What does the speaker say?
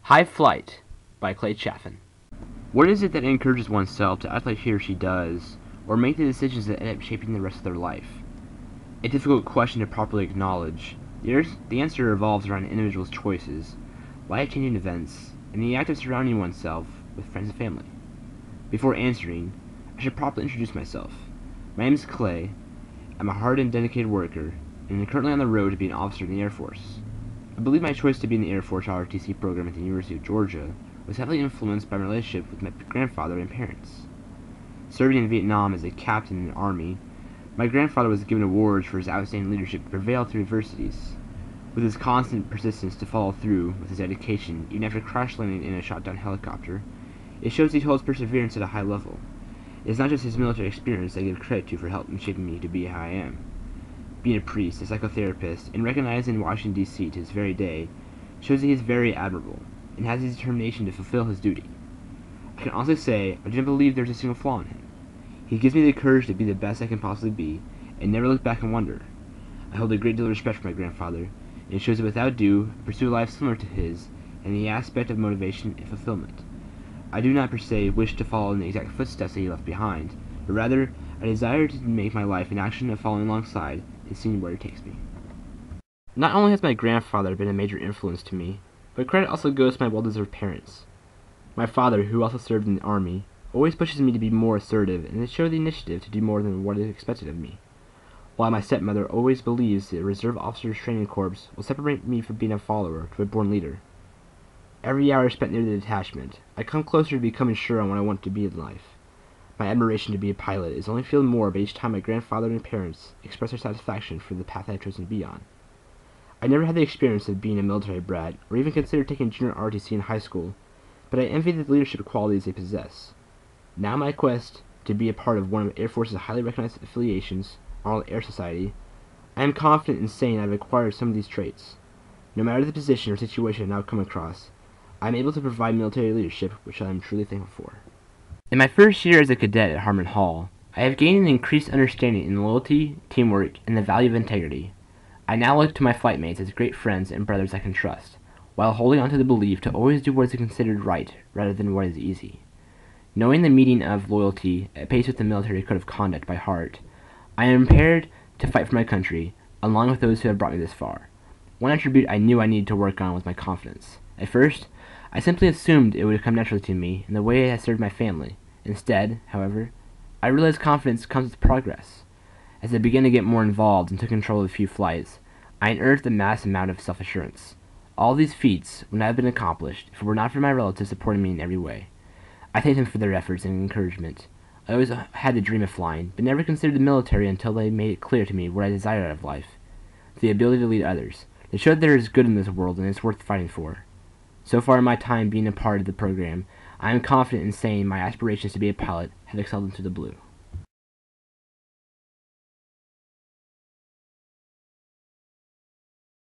High Flight by Chaffin. What is it that encourages oneself to act like he or she does, or make the decisions that end up shaping the rest of their life? A difficult question to properly acknowledge. The answer revolves around an individual's choices, life-changing events, and the act of surrounding oneself with friends and family. Before answering, I should properly introduce myself. My name is Clay. I'm a hard and dedicated worker, and I'm currently on the road to be an officer in the Air Force. I believe my choice to be in the Air Force ROTC program at the University of Georgia was heavily influenced by my relationship with my grandfather and parents. Serving in Vietnam as a captain in the Army, my grandfather was given awards for his outstanding leadership to prevail through adversities. With his constant persistence to follow through with his dedication, even after crash landing in a shot-down helicopter, it shows he holds perseverance at a high level. It is not just his military experience I give credit to for helping shaping me to be how I am. Being a priest, a psychotherapist, and recognized in Washington, D.C. to this very day, shows that he is very admirable, and has the determination to fulfill his duty. I can honestly say I do not believe there is a single flaw in him. He gives me the courage to be the best I can possibly be, and never look back and wonder. I hold a great deal of respect for my grandfather, and it shows that without ado, I pursue a life similar to his, in the aspect of motivation and fulfillment. I do not per se wish to follow in the exact footsteps that he left behind, but rather I desire to make my life an action of following alongside and seeing where it takes me. Not only has my grandfather been a major influence to me, but credit also goes to my well-deserved parents. My father, who also served in the Army, always pushes me to be more assertive and to show the initiative to do more than what is expected of me, while my stepmother always believes the Reserve Officers Training Corps will separate me from being a follower to a born leader. Every hour spent near the detachment, I come closer to becoming sure on what I want to be in life. My admiration to be a pilot is only fueled more by each time my grandfather and parents express their satisfaction for the path I have chosen to be on. I never had the experience of being a military brat, or even considered taking junior ROTC in high school, but I envy the leadership qualities they possess. Now my quest to be a part of one of Air Force's highly recognized affiliations, Arnold Air Society, I am confident in saying I have acquired some of these traits. No matter the position or situation I now come across, I am able to provide military leadership, which I am truly thankful for. In my first year as a cadet at Harmon Hall, I have gained an increased understanding in loyalty, teamwork, and the value of integrity. I now look to my flightmates as great friends and brothers I can trust, while holding on to the belief to always do what is considered right rather than what is easy. Knowing the meaning of loyalty at pace with the military code of conduct by heart, I am prepared to fight for my country, along with those who have brought me this far. One attribute I knew I needed to work on was my confidence. At first, I simply assumed it would come naturally to me in the way I served my family. Instead, however, I realized confidence comes with progress. As I began to get more involved and took control of a few flights, I unearthed a massive amount of self-assurance. All these feats would not have been accomplished if it were not for my relatives supporting me in every way. I thank them for their efforts and encouragement. I always had the dream of flying, but never considered the military until they made it clear to me what I desired out of life: the ability to lead others. They showed there is good in this world and it's worth fighting for. So far in my time being a part of the program, I am confident in saying my aspirations to be a pilot have excelled into the blue.